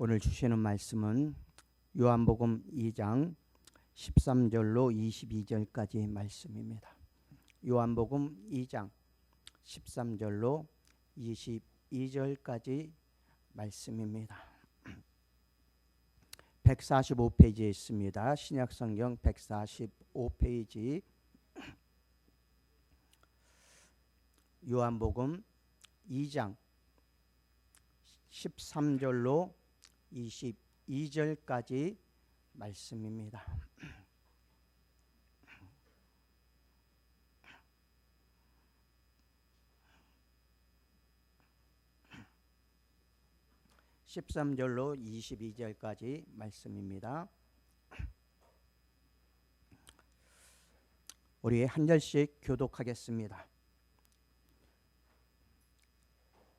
오늘 주시는 말씀은 요한복음 2장 13절로 22절까지 말씀입니다. 요한복음 2장 13절로 22절까지 말씀입니다. 145페이지에 있습니다. 신약성경 145페이지 요한복음 2장 13절로 22절까지 말씀입니다. (13절로 22절까지) 말씀입니다. 우리 한 절씩 교독하겠습니다.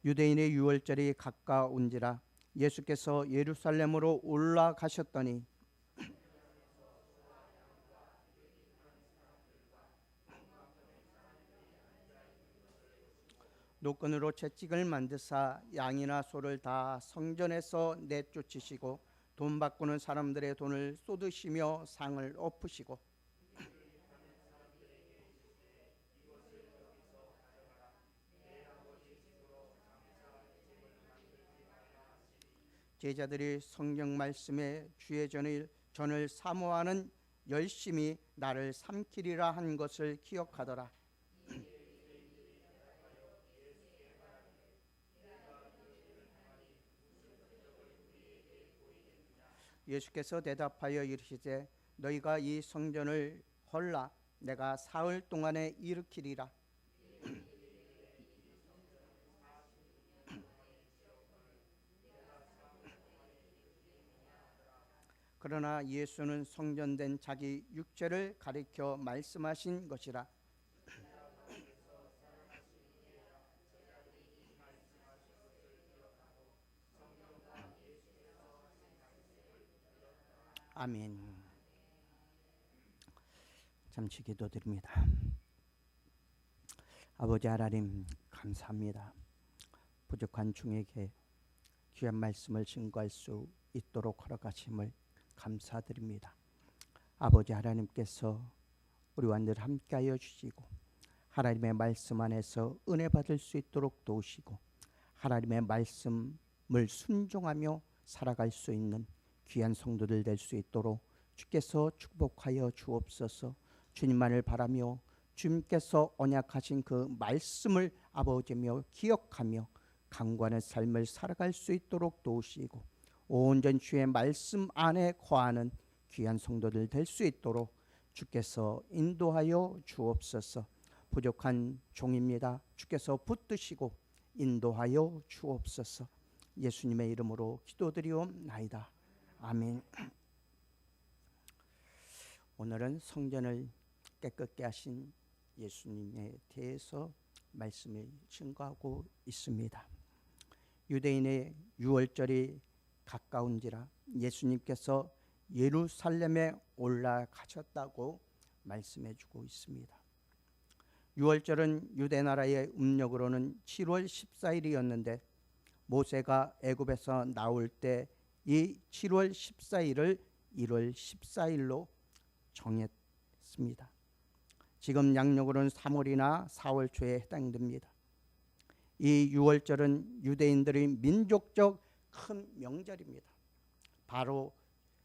유대인의 유월절이 가까운지라 예수께서 예루살렘으로 올라가셨더니 노끈으로 채찍을 만드사 양이나 소를 다 성전에서 내쫓으시고 돈 바꾸는 사람들의 돈을 쏟으시며 상을 엎으시고 제자들이 성경 말씀에 주의 전을 사모하는 열심히 나를 삼키리라 한 것을 기억하더라. 예수께서 대답하여 이르시되 너희가 이 성전을 헐라 내가 사흘 동안에 일으키리라. 그러나 예수는 성전된 자기 육체를 가리켜 말씀하신 것이라. 아멘. 잠시 기도드립니다. 아버지 하나님 감사합니다. 부족한 중에게 귀한 말씀을 증거할 수 있도록 허락하심을 감사드립니다. 아버지 하나님께서 우리와 늘 함께하여 주시고 하나님의 말씀 안에서 은혜 받을 수 있도록 도우시고 하나님의 말씀을 순종하며 살아갈 수 있는 귀한 성도들 될 수 있도록 주께서 축복하여 주옵소서. 주님만을 바라며 주님께서 언약하신 그 말씀을 아버지며 기억하며 강구하는 삶을 살아갈 수 있도록 도우시고 온전 주의 말씀 안에 거하는 귀한 성도들 될 수 있도록 주께서 인도하여 주옵소서. 부족한 종입니다. 주께서 붙드시고 인도하여 주옵소서. 예수님의 이름으로 기도드리옵나이다. 아멘. 오늘은 성전을 깨끗게 하신 예수님에 대해서 말씀을 증거하고 있습니다. 유대인의 유월절이 가까운지라 예수님께서 예루살렘에 올라가셨다고 말씀해주고 있습니다. 유월절은 유대 나라의 음력으로는 7월 14일이었는데 모세가 애굽에서 나올 때 이 7월 14일을 1월 14일로 정했습니다. 지금 양력으로는 3월이나 4월 초에 해당됩니다. 이 유월절은 유대인들의 민족적 큰 명절입니다. 바로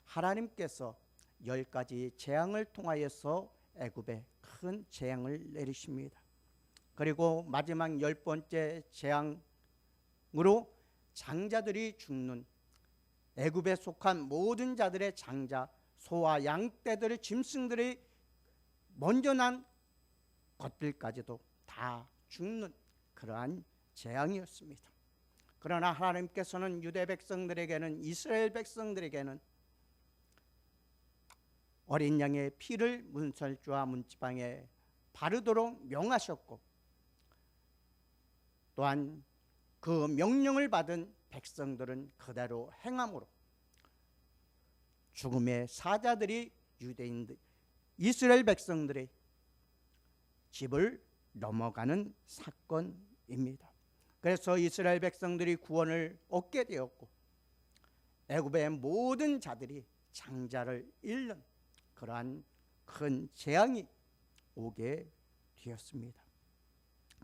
하나님께서 10가지 재앙을 통하여서 애굽에 큰 재앙을 내리십니다. 그리고 마지막 10번째 재앙으로 장자들이 죽는 애굽에 속한 모든 자들의 장자, 소와 양떼들의 짐승들이 먼저 난 것들까지도 다 죽는 그러한 재앙이었습니다. 그러나 하나님께서는 유대 백성들에게는 이스라엘 백성들에게는 어린 양의 피를 문설주와 문지방에 바르도록 명하셨고 또한 그 명령을 받은 백성들은 그대로 행함으로 죽음의 사자들이 유대인들 이스라엘 백성들의 집을 넘어가는 사건입니다. 그래서 이스라엘 백성들이 구원을 얻게 되었고 애굽의 모든 자들이 장자를 잃는 그러한 큰 재앙이 오게 되었습니다.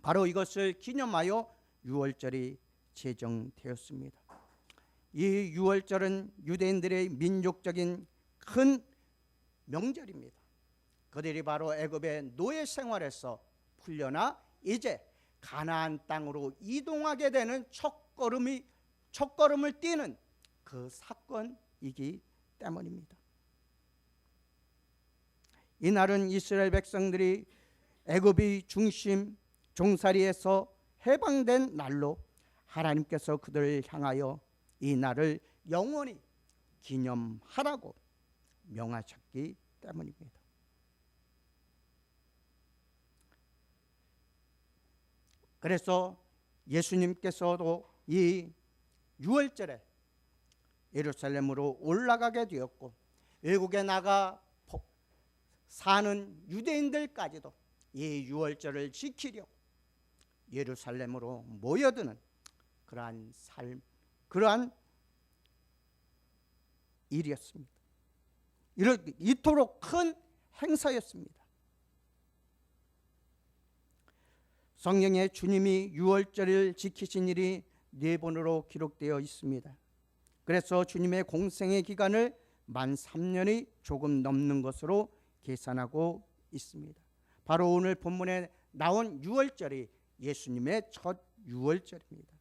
바로 이것을 기념하여 유월절이 제정되었습니다. 이 유월절은 유대인들의 민족적인 큰 명절입니다. 그들이 바로 애굽의 노예 생활에서 풀려나 이제 가나안 땅으로 이동하게 되는 첫걸음을 띄는 그 사건이기 때문입니다. 이날은 이스라엘 백성들이 애굽의 중심 종살이에서 해방된 날로 하나님께서 그들을 향하여 이 날을 영원히 기념하라고 명하셨기 때문입니다. 그래서 예수님께서도 이 유월절에 예루살렘으로 올라가게 되었고 외국에 나가 사는 유대인들까지도 이 유월절을 지키려 예루살렘으로 모여드는 그러한 일이었습니다. 이토록 큰 행사였습니다. 성경에 주님이 유월절을 지키신 일이 4번으로 기록되어 있습니다. 그래서 주님의 공생의 기간을 만 3년이 조금 넘는 것으로 계산하고 있습니다. 바로 오늘 본문에 나온 유월절이 예수님의 첫 유월절입니다.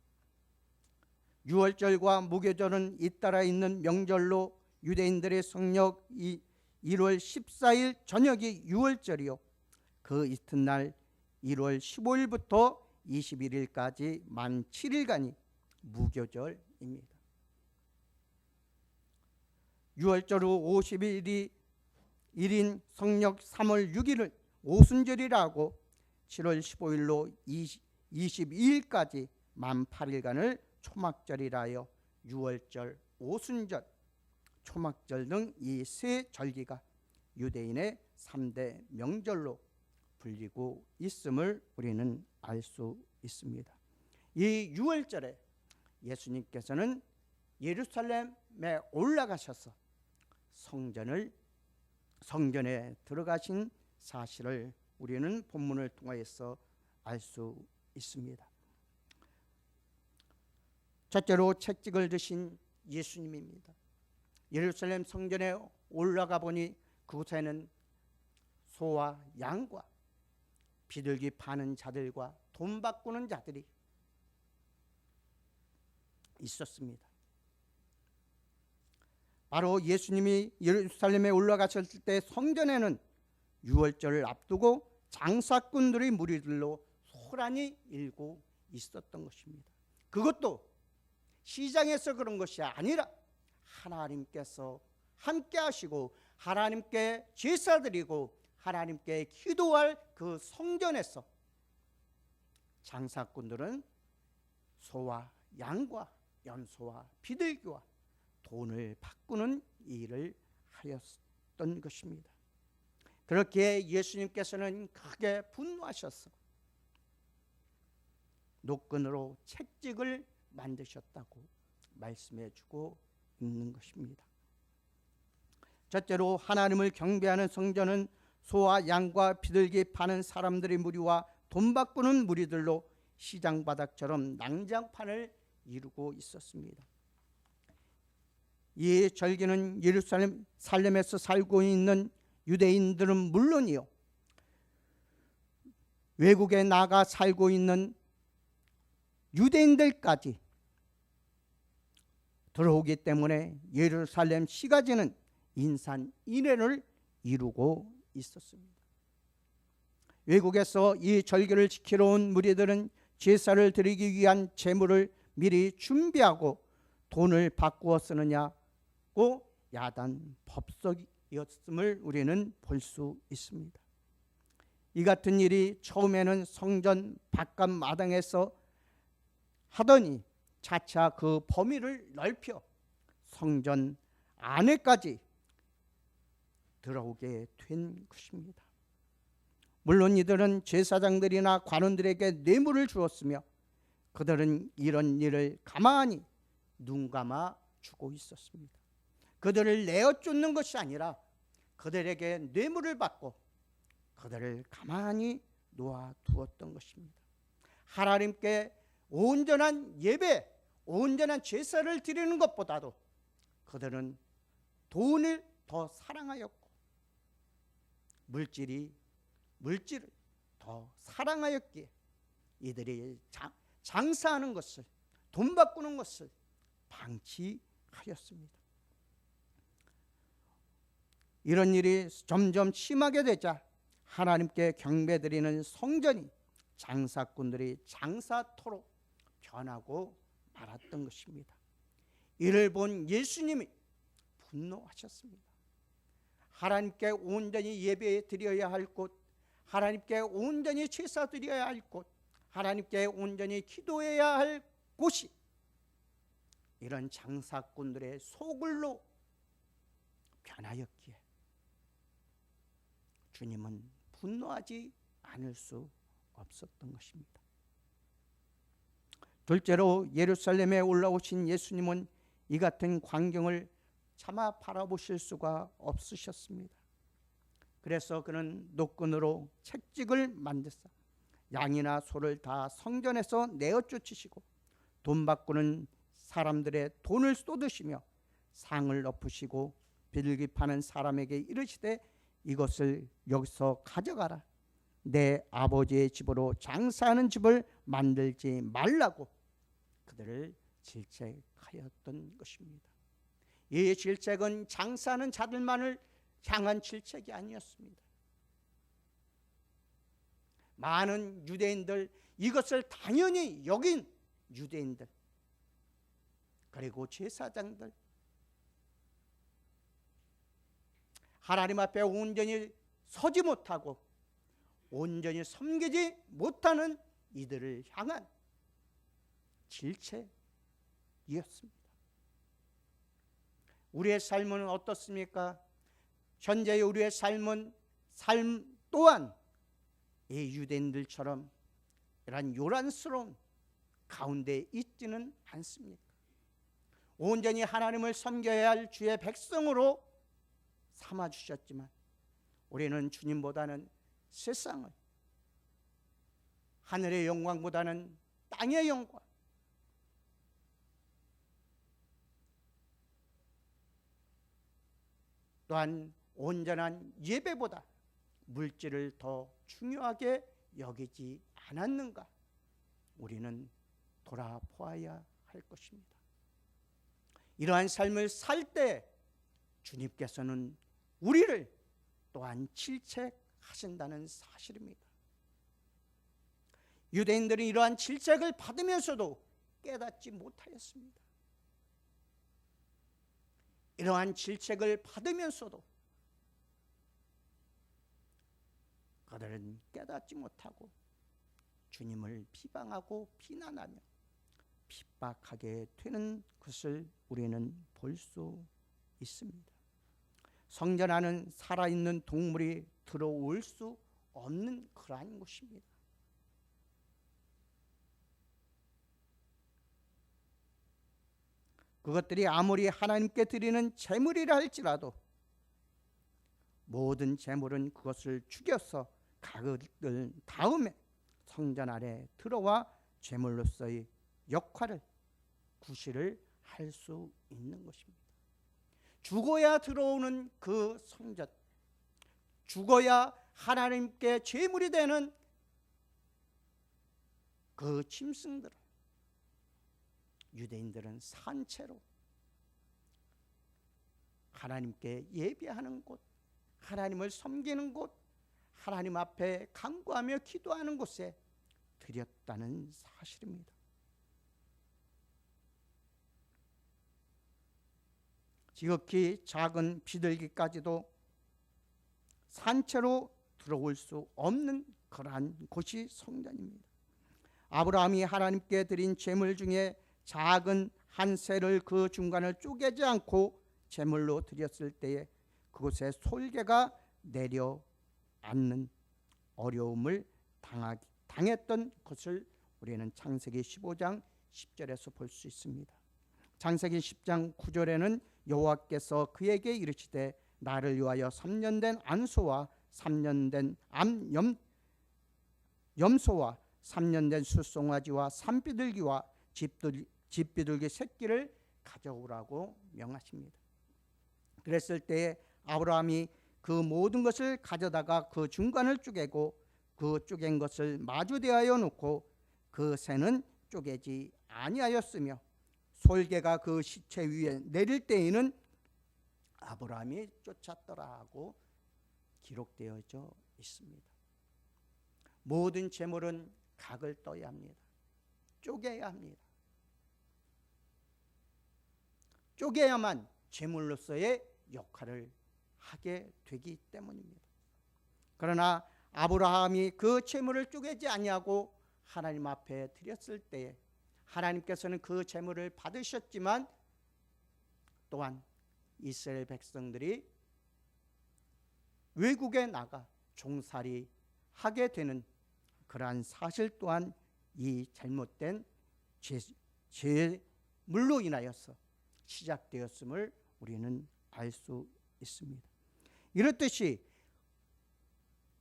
유월절과 무교절은 잇따라 있는 명절로 유대인들의 성력 1월 14일 저녁이 유월절이요, 그 이튿날 1월 15일부터 21일까지 만 7일간이 무교절입니다. 유월절 후 50일이 일인 성력 3월 6일을 오순절이라고 7월 15일로 22일까지 만 8일간을 초막절이라 하여 유월절, 오순절, 초막절 등 이 세 절기가 유대인의 3대 명절로 불리고 있음을 우리는 알 수 있습니다. 이 유월절에 예수님께서는 예루살렘에 올라가셔서 성전에 들어가신 사실을 우리는 본문을 통하여서 알 수 있습니다. 첫째로 채찍을 드신 예수님입니다. 예루살렘 성전에 올라가 보니 그곳에는 소와 양과 비둘기 파는 자들과 돈 바꾸는 자들이 있었습니다. 바로 예수님이 예루살렘에 올라가셨을 때 성전에는 유월절을 앞두고 장사꾼들의 무리들로 소란이 일고 있었던 것입니다. 그것도 시장에서 그런 것이 아니라 하나님께서 함께 하시고 하나님께 제사 드리고 하나님께 기도할 그 성전에서 장사꾼들은 소와 양과 염소와 비둘기와 돈을 바꾸는 일을 하였던 것입니다. 그렇게 예수님께서는 크게 분노하셔서 노끈으로 채찍을 만드셨다고 말씀해 주고 있는 것입니다. 첫째로 하나님을 경배하는 성전은 소와 양과 비둘기 파는 사람들의 무리와 돈 바꾸는 무리들로 시장 바닥처럼 난장판을 이루고 있었습니다. 이 절기는 예루살렘에서 살고 있는 유대인들은 물론이요, 외국에 나가 살고 있는 유대인들까지 들어오기 때문에 예루살렘 시가지는 인산인해를 이루고 있었습니다. 외국에서 이 절기를 지키러 온 무리들은 제사를 드리기 위한 제물을 미리 준비하고 돈을 바꾸어 쓰느냐고 야단 법석이었음을 우리는 볼 수 있습니다. 이 같은 일이 처음에는 성전 바깥 마당에서 하더니 차차 그 범위를 넓혀 성전 안에까지 들어오게 된 것입니다. 물론 이들은 제사장들이나 관원들에게 뇌물을 주었으며 그들은 이런 일을 가만히 눈 감아 주고 있었습니다. 그들을 내어 쫓는 것이 아니라 그들에게 뇌물을 받고 그들을 가만히 놓아두었던 것입니다. 하나님께 온전한 예배, 온전한 제사를 드리는 것보다도 그들은 돈을 더 사랑하였고 물질을 더 사랑하였기에 이들이 장사하는 것을, 돈 바꾸는 것을 방치하였습니다. 이런 일이 점점 심하게 되자 하나님께 경배드리는 성전이 장사꾼들이 장사터로 변하고 말았던 것입니다. 이를 본 예수님이 분노하셨습니다. 하나님께 온전히 예배 드려야 할 곳, 하나님께 온전히 제사 드려야 할 곳, 하나님께 온전히 기도해야 할 곳이 이런 장사꾼들의 소굴로 변하였기에 주님은 분노하지 않을 수 없었던 것입니다. 둘째로 예루살렘에 올라오신 예수님은 이 같은 광경을 차마 바라보실 수가 없으셨습니다. 그래서 그는 노끈으로 채찍을 만드사 양이나 소를 다 성전에서 내어 쫓으시고 돈 바꾸는 사람들의 돈을 쏟으시며 상을 엎으시고 비둘기 파는 사람에게 이르시되 이것을 여기서 가져가라. 내 아버지의 집으로 장사하는 집을 만들지 말라고 그들을 질책하였던 것입니다. 이 질책은 장사하는 자들만을 향한 질책이 아니었습니다. 많은 유대인들, 이것을 당연히 여긴 유대인들, 그리고 제사장들, 하나님 앞에 온전히 서지 못하고 온전히 섬기지 못하는 이들을 향한 질책이었습니다. 우리의 삶은 어떻습니까? 현재의 우리의 삶 또한 이 유대인들처럼 이런 요란스러운 가운데 있지는 않습니까? 온전히 하나님을 섬겨야 할 주의 백성으로 삼아주셨지만 우리는 주님보다는 세상을, 하늘의 영광보다는 땅의 영광, 또한 온전한 예배보다 물질을 더 중요하게 여기지 않았는가? 우리는 돌아보아야 할 것입니다. 이러한 삶을 살 때 주님께서는 우리를 또한 질책하신다는 사실입니다. 유대인들은 이러한 질책을 받으면서도 깨닫지 못하였습니다. 이러한 질책을 받으면서도 그들은 깨닫지 못하고 주님을 비방하고 비난하며 핍박하게 되는 것을 우리는 볼 수 있습니다. 성전 안은 살아있는 동물이 들어올 수 없는 그러한 곳입니다. 그것들이 아무리 하나님께 드리는 제물이라 할지라도 모든 제물은 그것을 죽여서 가글 다음에 성전 안에 들어와 제물로서의 역할을, 구실을 할 수 있는 것입니다. 죽어야 들어오는 그 성전, 죽어야 하나님께 제물이 되는 그 짐승들을 유대인들은 산채로 하나님께 예배하는 곳, 하나님을 섬기는 곳, 하나님 앞에 간구하며 기도하는 곳에 드렸다는 사실입니다. 지극히 작은 비둘기까지도 산채로 들어올 수 없는 그러한 곳이 성전입니다. 아브라함이 하나님께 드린 제물 중에 작은 한 새를 그 중간을 쪼개지 않고 제물로 드렸을 때에 그곳에 솔개가 내려앉는 어려움을 당했던 것을 우리는 창세기 15장 10절에서 볼 수 있습니다. 창세기 10장 9절에는 여호와께서 그에게 이르시되 나를 위하여 3년 된 안소와 3년 된 염소와 3년 된 숫송아지와 산비둘기와 집비둘기 새끼를 가져오라고 명하십니다. 그랬을 때에 아브라함이 그 모든 것을 가져다가 그 중간을 쪼개고 그 쪼갠 것을 마주대하여 놓고 그 새는 쪼개지 아니하였으며 솔개가 그 시체 위에 내릴 때에는 아브라함이 쫓았더라고 기록되어져 있습니다. 모든 제물은 각을 떠야 합니다. 쪼개야 합니다. 쪼개야만 제물로서의 역할을 하게 되기 때문입니다. 그러나 아브라함이 그 제물을 쪼개지 아니하고 하나님 앞에 드렸을 때에 하나님께서는 그 제물을 받으셨지만 또한 이스라엘 백성들이 외국에 나가 종살이 하게 되는 그러한 사실 또한 이 잘못된 제물로 인하여서 시작되었음을 우리는 알 수 있습니다. 이렇듯이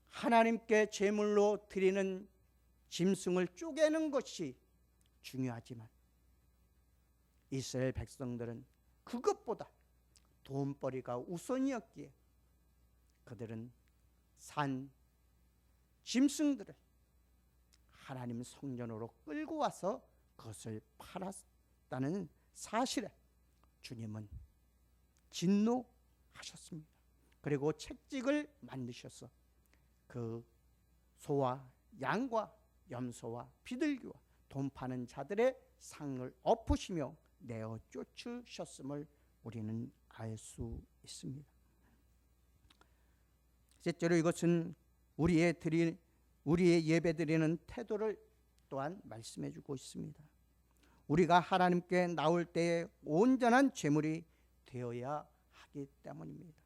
하나님께 제물로 드리는 짐승을 쪼개는 것이 중요하지만 이스라엘 백성들은 그것보다 돈벌이가 우선이었기에 그들은 산 짐승들을 하나님 성전으로 끌고 와서 그것을 팔았다는 사실에 주님은 진노하셨습니다. 그리고 채찍을 만드셔서 그 소와 양과 염소와 비둘기와 돈 파는 자들의 상을 엎으시며 내어 쫓으셨음을 우리는 알 수 있습니다. 셋째로 이것은 우리의 예배드리는 태도를 또한 말씀해 주고 있습니다. 우리가 하나님께 나올 때에 온전한 제물이 되어야 하기 때문입니다.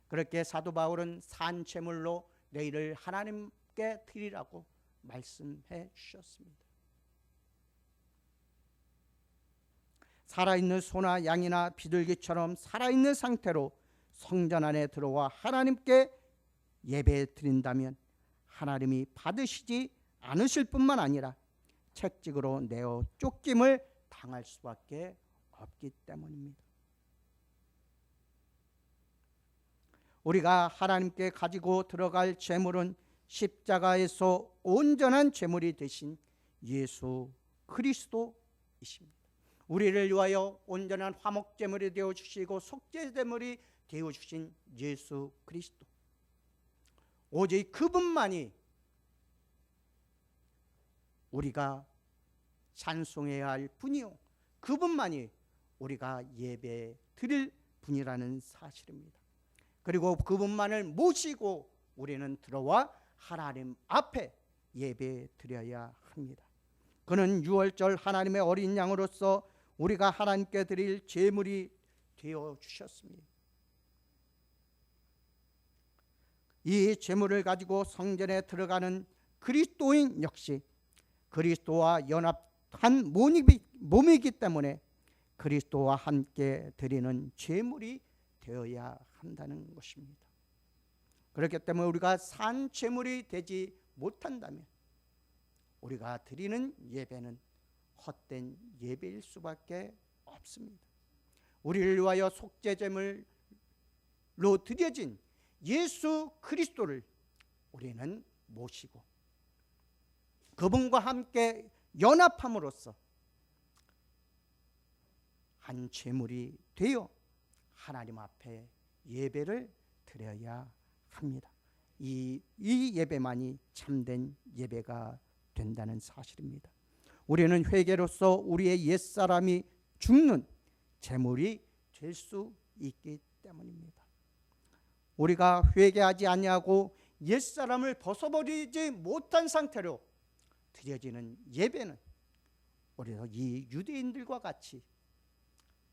그렇게 사도 바울은 산 제물로 너희를 하나님께 드리라고 말씀해 주셨습니다. 살아있는 소나 양이나 비둘기처럼 살아있는 상태로 성전 안에 들어와 하나님께 예배 드린다면 하나님이 받으시지 않으실 뿐만 아니라 채찍으로 내어 쫓김을 당할 수밖에 없기 때문입니다. 우리가 하나님께 가지고 들어갈 제물은 십자가에서 온전한 제물이 되신 예수 그리스도이십니다. 우리를 위하여 온전한 화목 제물이 되어 주시고 속죄 제물이 되어 주신 예수 그리스도, 오직 그분만이 우리가 찬송해야 할 분이요 그분만이 우리가 예배 드릴 분이라는 사실입니다. 그리고 그분만을 모시고 우리는 들어와 하나님 앞에 예배 드려야 합니다. 그는 유월절 하나님의 어린 양으로서 우리가 하나님께 드릴 제물이 되어 주셨습니다. 이 제물을 가지고 성전에 들어가는 그리스도인 역시 그리스도와 연합한 몸이기 때문에 그리스도와 함께 드리는 제물이 되어야 한다는 것입니다. 그렇기 때문에 우리가 산 제물이 되지 못한다면 우리가 드리는 예배는 헛된 예배일 수밖에 없습니다. 우리를 위하여 속죄 제물로 드려진 예수 그리스도를 우리는 모시고 그분과 함께 연합함으로써 한 제물이 되어 하나님 앞에 예배를 드려야 합니다. 이 예배만이 참된 예배가 된다는 사실입니다. 우리는 회개로서 우리의 옛사람이 죽는 제물이 될 수 있기 때문입니다. 우리가 회개하지 아니하고 옛사람을 벗어버리지 못한 상태로 드려지는 예배는 우리가 이 유대인들과 같이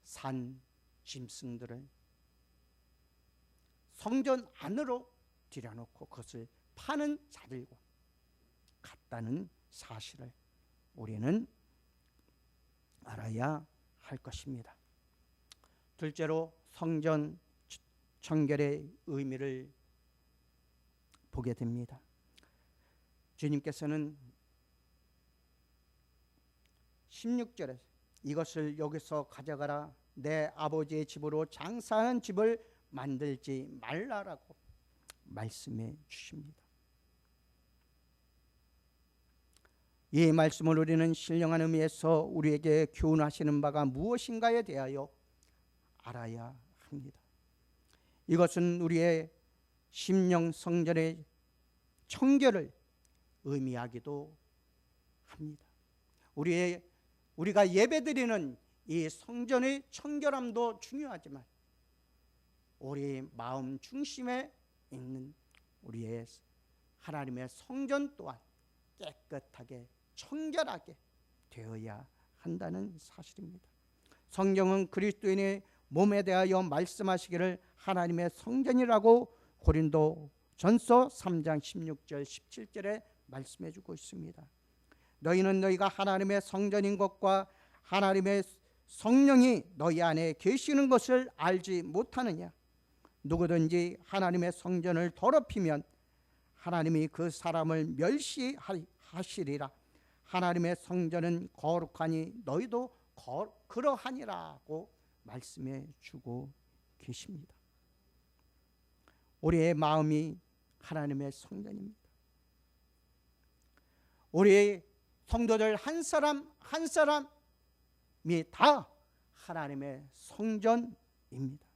산 짐승들을 성전 안으로 들여놓고 그것을 파는 자들과 같다는 사실을 우리는 알아야 할 것입니다. 둘째로 성전 청결의 의미를 보게 됩니다. 주님께서는 16절에 이것을 여기서 가져가라, 내 아버지의 집으로 장사하는 집을 만들지 말라라고 말씀해 주십니다. 이 말씀을 우리는 신령한 의미에서 우리에게 교훈하시는 바가 무엇인가에 대하여 알아야 합니다. 이것은 우리의 심령 성전의 청결을 의미하기도 합니다. 우리가 예배드리는 이 성전의 청결함도 중요하지만 우리 마음 중심에 있는 우리의 하나님의 성전 또한 깨끗하게 청결하게 되어야 한다는 사실입니다. 성경은 그리스도인의 몸에 대하여 말씀하시기를 하나님의 성전이라고 고린도전서 3장 16절 17절에 말씀해 주고 있습니다. 너희는 너희가 하나님의 성전인 것과 하나님의 성령이 너희 안에 계시는 것을 알지 못하느냐? 누구든지 하나님의 성전을 더럽히면 하나님이 그 사람을 멸시하시리라. 하나님의 성전은 거룩하니 너희도 그러하니라고 말씀해 주고 계십니다. 우리의 마음이 하나님의 성전입니다. 우리 성도들 한 사람 한 사람이 다 하나님의 성전입니다.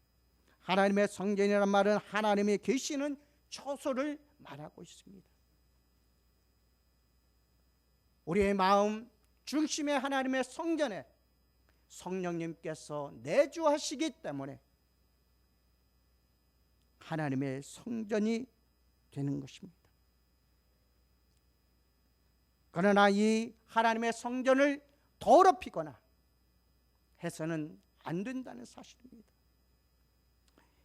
하나님의 성전이라는 말은 하나님이 계시는 처소를 말하고 있습니다. 우리의 마음 중심의 하나님의 성전에 성령님께서 내주하시기 때문에 하나님의 성전이 되는 것입니다. 그러나 이 하나님의 성전을 더럽히거나 해서는 안 된다는 사실입니다.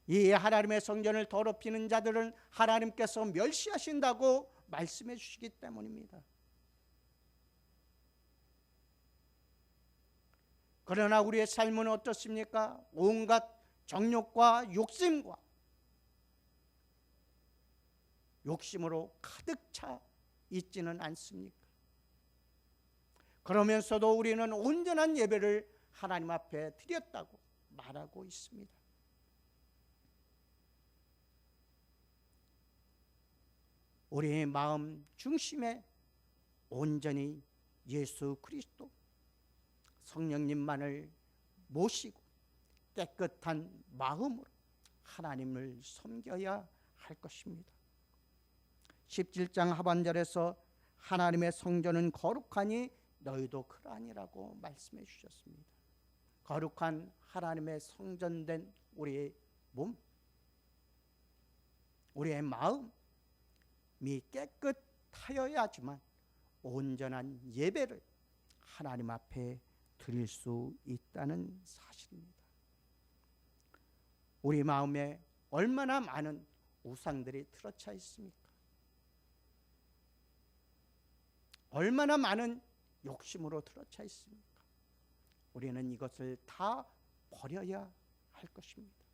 이 하나님의 성전을 더럽히는 자들은 하나님께서 멸시하신다고 말씀해 주시기 때문입니다. 그러나 우리의 삶은 어떻습니까? 온갖 정욕과 욕심과 욕심으로 가득 차 있지는 않습니까? 그러면서도 우리는 온전한 예배를 하나님 앞에 드렸다고 말하고 있습니다. 우리의 마음 중심에 온전히 예수 그리스도 성령님만을 모시고 깨끗한 마음으로 하나님을 섬겨야 할 것입니다. 17장 하반절에서 하나님의 성전은 거룩하니 너희도 그러하니라고 말씀해 주셨습니다. 거룩한 하나님의 성전된 우리의 몸, 우리의 마음이 깨끗하여야지만 온전한 예배를 하나님 앞에 드릴 수 있다는 사실입니다. 우리 마음에 얼마나 많은 우상들이 틀어차 있습니까? 얼마나 많은 욕심으로 틀어차 있습니까? 우리는 이것을 다 버려야 할 것입니다.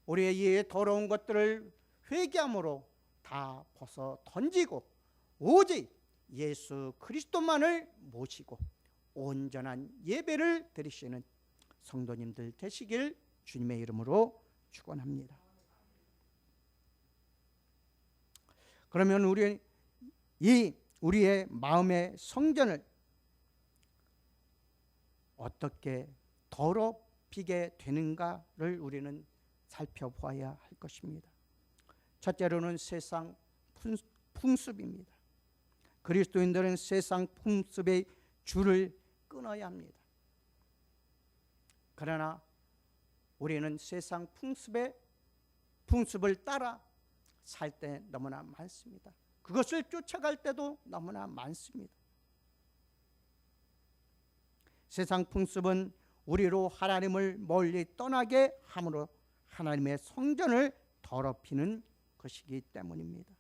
우리의 이 더러운 것들을 회개함으로 다 벗어 던지고 오직 예수 그리스도만을 모시고 온전한 예배를 드리시는 성도님들 되시길 주님의 이름으로 축원합니다. 그러면 우리의 마음의 성전을 어떻게 더럽히게 되는가를 우리는 살펴보아야 할 것입니다. 첫째로는 세상 풍습입니다. 그리스도인들은 세상 풍습의 줄을 끊어야 합니다. 그러나 우리는 세상 풍습을 따라 살 때 너무나 많습니다. 그것을 쫓아갈 때도 너무나 많습니다. 세상 풍습은 우리로 하나님을 멀리 떠나게 함으로 하나님의 성전을 더럽히는 것이기 때문입니다.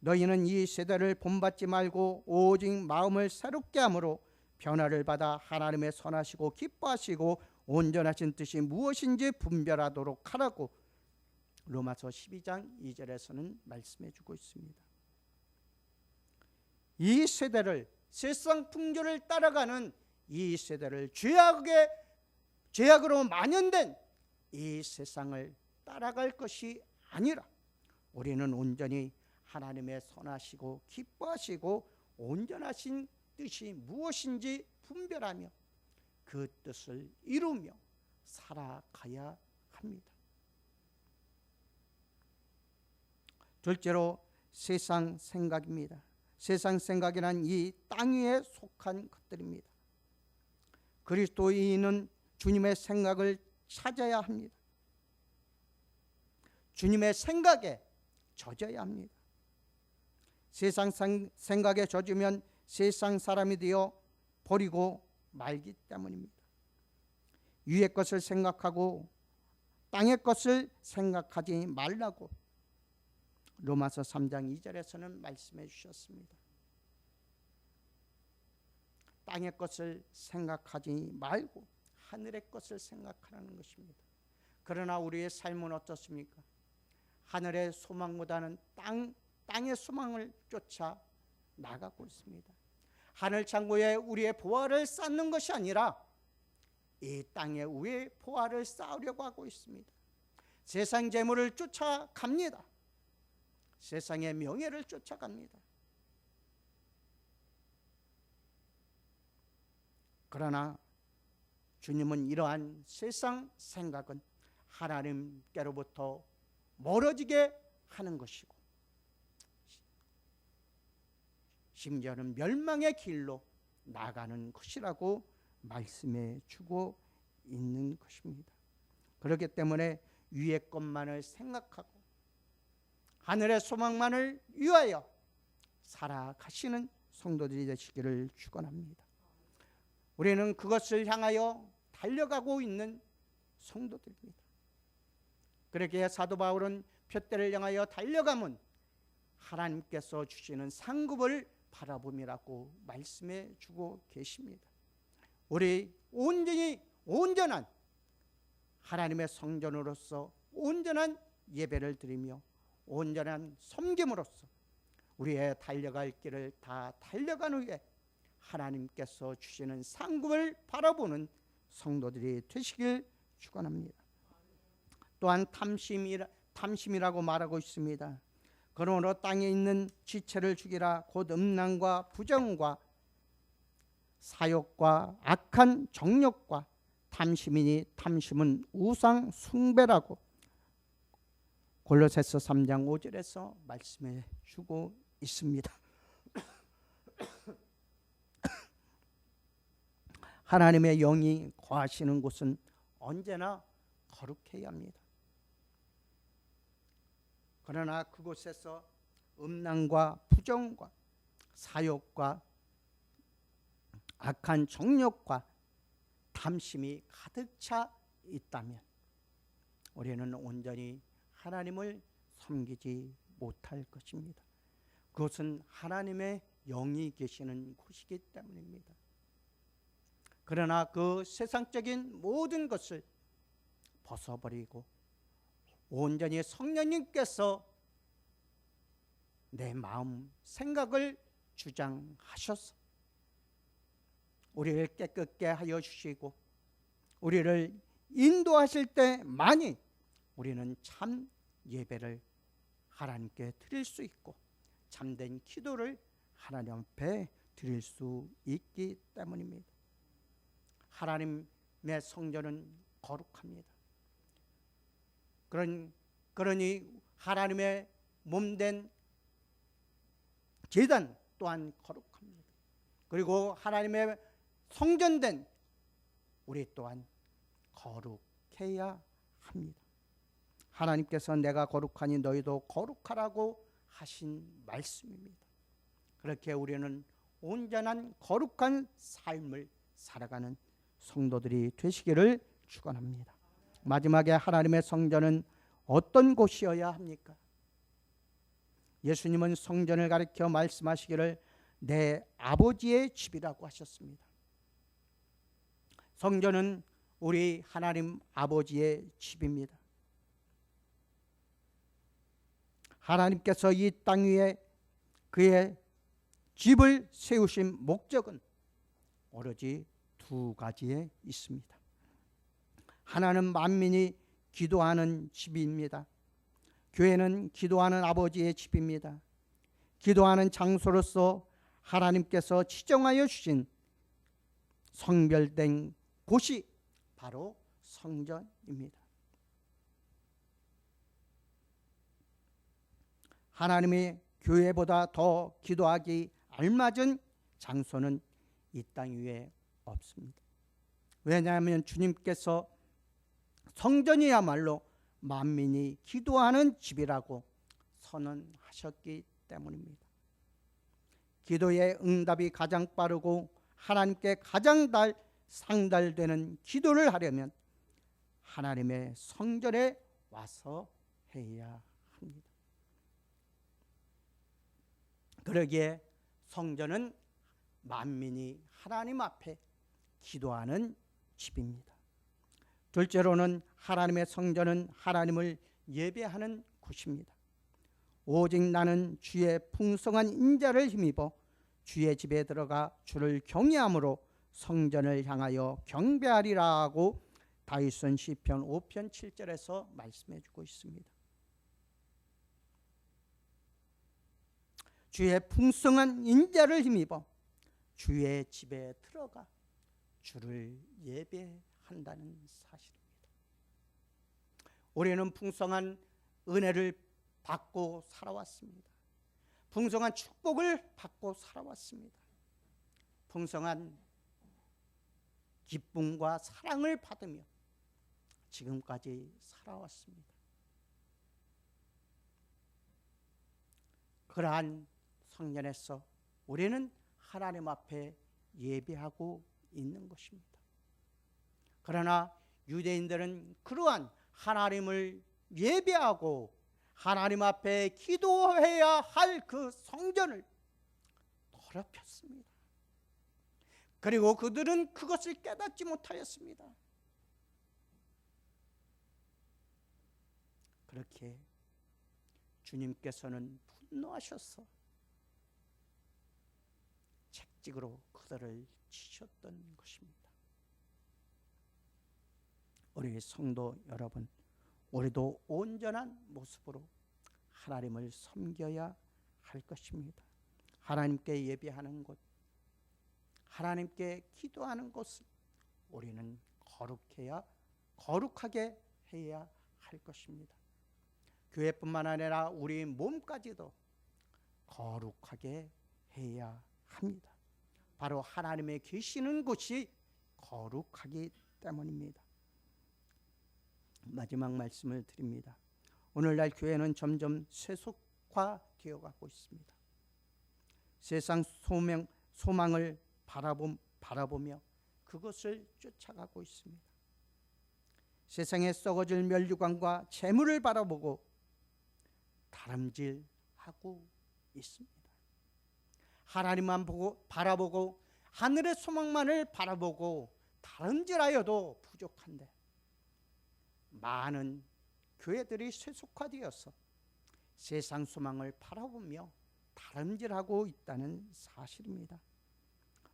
너희는 이 세대를 본받지 말고 오직 마음을 새롭게 함으로 변화를 받아 하나님의 선하시고 기뻐하시고 온전하신 뜻이 무엇인지 분별하도록 하라고 로마서 12장 2절에서는 말씀해 주고 있습니다. 이 세대를, 세상 풍조를 따라가는 이 세대를, 죄악으로 만연된 이 세상을 따라갈 것이 아니라 우리는 온전히 하나님의 선하시고 기뻐하시고 온전하신 뜻이 무엇인지 분별하며 그 뜻을 이루며 살아가야 합니다. 둘째로 세상 생각입니다. 세상 생각이란 이 땅 위에 속한 것들입니다. 그리스도인은 주님의 생각을 찾아야 합니다. 주님의 생각에 젖어야 합니다. 세상 생각에 젖으면 세상 사람이 되어 버리고 말기 때문입니다. 위의 것을 생각하고 땅의 것을 생각하지 말라고 로마서 3장 2절에서는 말씀해 주셨습니다. 땅의 것을 생각하지 말고 하늘의 것을 생각하라는 것입니다. 그러나 우리의 삶은 어떻습니까? 하늘의 소망보다는 땅의 소망을 쫓아 나가고 있습니다. 하늘 창고에 우리의 보화를 쌓는 것이 아니라 이 땅에 우리의 보화를 쌓으려고 하고 있습니다. 세상 재물을 쫓아갑니다. 세상의 명예를 쫓아갑니다. 그러나 주님은 이러한 세상 생각은 하나님께로부터 멀어지게 하는 것이고 심지어는 멸망의 길로 나가는 것이라고 말씀해 주고 있는 것입니다. 그렇기 때문에 위의 것만을 생각하고 하늘의 소망만을 위하여 살아가시는 성도들이 되시기를 축원합니다. 우리는 그것을 향하여 달려가고 있는 성도들입니다. 그렇게 사도 바울은 표대를 향하여 달려가면 하나님께서 주시는 상급을 바라봄이라고 말씀해 주고 계십니다. 우리 온전한 하나님의 성전으로서 온전한 예배를 드리며 온전한 섬김으로써 우리의 달려갈 길을 다 달려간 후에 하나님께서 주시는 상급을 바라보는 성도들이 되시길 축원합니다. 또한 탐심이라고 말하고 있습니다. 그러므로 땅에 있는 지체를 죽이라. 곧 음란과 부정과 사욕과 악한 정욕과 탐심이니 탐심은 우상 숭배라고 골로새서 3장 5절에서 말씀해 주고 있습니다. 하나님의 영이 거하시는 곳은 언제나 거룩해야 합니다. 그러나 그곳에서 음란과 부정과 사욕과 악한 정욕과 탐심이 가득 차 있다면 우리는 온전히 하나님을 섬기지 못할 것입니다. 그것은 하나님의 영이 계시는 곳이기 때문입니다. 그러나 그 세상적인 모든 것을 벗어버리고 온전히 성령님께서 내 마음 생각을 주장하셔서 우리를 깨끗게 하여 주시고 우리를 인도하실 때만이 우리는 참 예배를 하나님께 드릴 수 있고 참된 기도를 하나님 앞에 드릴 수 있기 때문입니다. 하나님의 성전은 거룩합니다. 그러니 하나님의 몸된 제단 또한 거룩합니다. 그리고 하나님의 성전된 우리 또한 거룩해야 합니다. 하나님께서 내가 거룩하니 너희도 거룩하라고 하신 말씀입니다. 그렇게 우리는 온전한 거룩한 삶을 살아가는 성도들이 되시기를 축원합니다. 마지막에 하나님의 성전은 어떤 곳이어야 합니까? 예수님은 성전을 가리켜 말씀하시기를 내 아버지의 집이라고 하셨습니다. 성전은 우리 하나님 아버지의 집입니다. 하나님께서 이 땅 위에 그의 집을 세우신 목적은 오로지 두 가지에 있습니다. 하나는 만민이 기도하는 집입니다. 교회는 기도하는 아버지의 집입니다. 기도하는 장소로서 하나님께서 지정하여 주신 성별된 곳이 바로 성전입니다. 하나님의 교회보다 더 기도하기 알맞은 장소는 이 땅 위에 없습니다. 왜냐하면 주님께서 성전이야말로 만민이 기도하는 집이라고 선언하셨기 때문입니다. 기도의 응답이 가장 빠르고 하나님께 가장 상달되는 기도를 하려면 하나님의 성전에 와서 해야 합니다. 그러기에 성전은 만민이 하나님 앞에 기도하는 집입니다. 둘째로는 하나님의 성전은 하나님을 예배하는 곳입니다. 오직 나는 주의 풍성한 인자를 힘입어 주의 집에 들어가 주를 경외함으로 성전을 향하여 경배하리라고 다윗은 시편 5편 7절에서 말씀해 주고 있습니다. 주의 풍성한 인자를 힘입어 주의 집에 들어가 주를 예배한다는 사실입니다. 우리는 풍성한 은혜를 받고 살아왔습니다. 풍성한 축복을 받고 살아왔습니다. 풍성한 기쁨과 사랑을 받으며 지금까지 살아왔습니다. 그러한 성전에서 우리는 하나님 앞에 예배하고 있는 것입니다. 그러나 유대인들은 그러한 하나님을 예배하고 하나님 앞에 기도해야 할 그 성전을 더럽혔습니다. 그리고 그들은 그것을 깨닫지 못하였습니다. 그렇게 주님께서는 분노하셔서 책찍으로 그들을 치셨던 것입니다. 우리 성도 여러분, 우리도 온전한 모습으로 하나님을 섬겨야 할 것입니다. 하나님께 예배하는 곳, 하나님께 기도하는 곳을 우리는 거룩하게 해야 할 것입니다. 교회뿐만 아니라 우리 몸까지도 거룩하게 해야 합니다. 바로 하나님의 계시는 곳이 거룩하기 때문입니다. 마지막 말씀을 드립니다. 오늘날 교회는 점점 세속화되어 가고 있습니다. 세상 소망을 바라보며 그것을 쫓아가고 있습니다. 세상에 썩어질 면류관과 재물을 바라보고 다름질하고 있습니다. 하나님만 바라보고 하늘의 소망만을 바라보고 다름질하여도 부족한데 많은 교회들이 세속화되어서 세상 소망을 바라보며 다름질하고 있다는 사실입니다.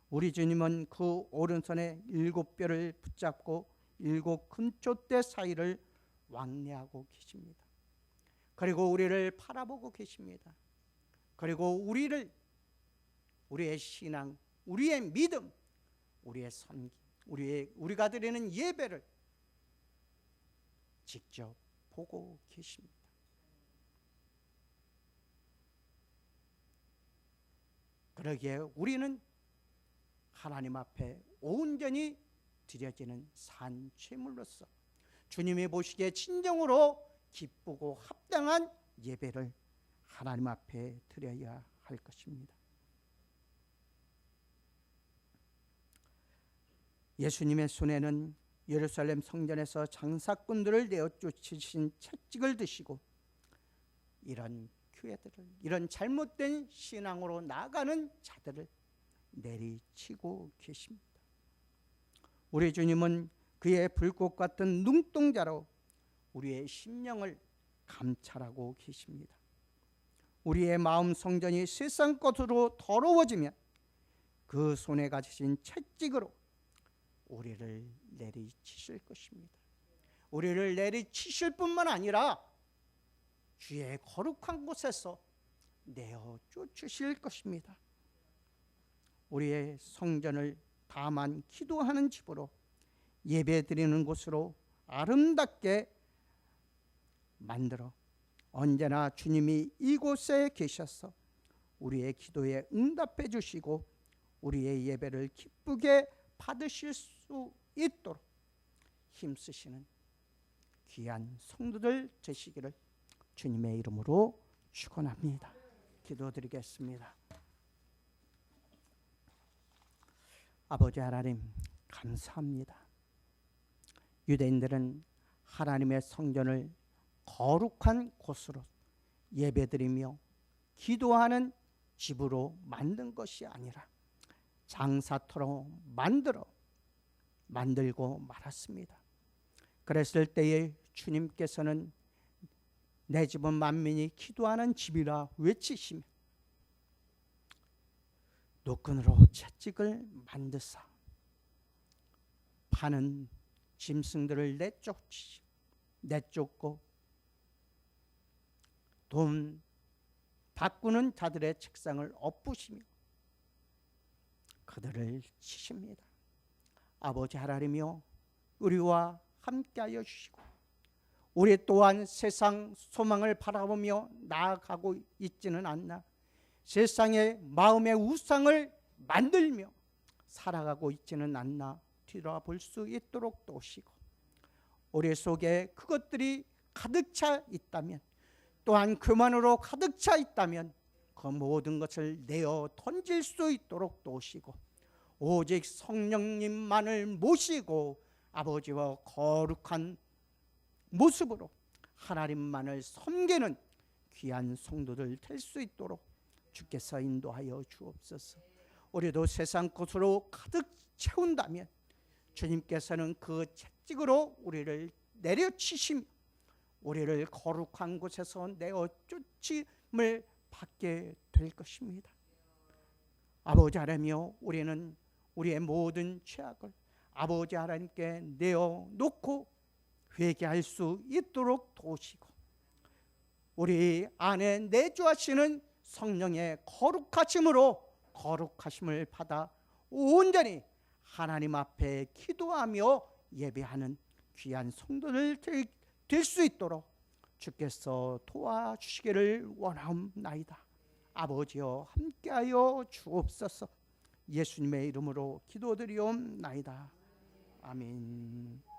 우리 주님은 그 오른손에 7뼈를 붙잡고 7 금촛대 사이를 왕래하고 계십니다. 그리고 우리를 바라보고 계십니다. 그리고 우리의 신앙, 우리의 믿음, 우리의 섬김, 우리가 드리는 예배를 직접 보고 계십니다. 그러기에 우리는 하나님 앞에 온전히 드려지는 산 제물로서 주님이 보시기에 진정으로 기쁘고 합당한 예배를 하나님 앞에 드려야 할 것입니다. 예수님의 손에는 예루살렘 성전에서 장사꾼들을 내어 쫓으신 채찍을 드시고 이런 교회들을, 이런 잘못된 신앙으로 나아가는 자들을 내리치고 계십니다. 우리 주님은 그의 불꽃 같은 눈동자로 우리의 심령을 감찰하고 계십니다. 우리의 마음 성전이 세상 것으로 더러워지면 그 손에 가지신 채찍으로 우리를 내리치실 것입니다. 우리를 내리치실 뿐만 아니라 주의 거룩한 곳에서 내어 쫓으실 것입니다. 우리의 성전을 다만 기도하는 집으로, 예배드리는 곳으로 아름답게 만들어 언제나 주님이 이곳에 계셔서 우리의 기도에 응답해 주시고 우리의 예배를 기쁘게 받으실 수 있도록 힘쓰시는 귀한 성도들 되시기를 주님의 이름으로 축원합니다. 기도드리겠습니다. 아버지 하나님, 감사합니다. 유대인들은 하나님의 성전을 거룩한 곳으로 예배드리며 기도하는 집으로 만든 것이 아니라 장사터로 만들고 말았습니다. 그랬을 때에 주님께서는 내 집은 만민이 기도하는 집이라 외치시며 노끈으로 채찍을 만드사 파는 짐승들을 내쫓고 돈 바꾸는 자들의 책상을 엎으시며 그들을 치십니다. 아버지 하나님이여, 우리와 함께하여 주시고 우리 또한 세상 소망을 바라보며 나아가고 있지는 않나 세상의 마음의 우상을 만들며 살아가고 있지는 않나 뒤돌아볼 수 있도록 도우시고 우리 속에 그것들이 가득 차 있다면 또한 그만으로 가득 차 있다면 그 모든 것을 내어 던질 수 있도록 도우시고 오직 성령님만을 모시고 아버지와 거룩한 모습으로 하나님만을 섬기는 귀한 성도들 될 수 있도록 주께서 인도하여 주옵소서. 우리도 세상 것으로 가득 채운다면 주님께서는 그 채찍으로 우리를 내려치시며 우리를 거룩한 곳에서 내어 쫓임을 받게 될 것입니다. 아버지 하나님이여, 우리는 우리의 모든 죄악을 아버지 하나님께 내어놓고 회개할 수 있도록 도우시고 우리 안에 내주하시는 성령의 거룩하심으로 거룩하심을 받아 온전히 하나님 앞에 기도하며 예배하는 귀한 성도들 될 수 있도록 주께서 도와주시기를 원하옵나이다. 아버지여, 함께하여 주옵소서. 예수님의 이름으로 기도드리옵나이다. 아멘.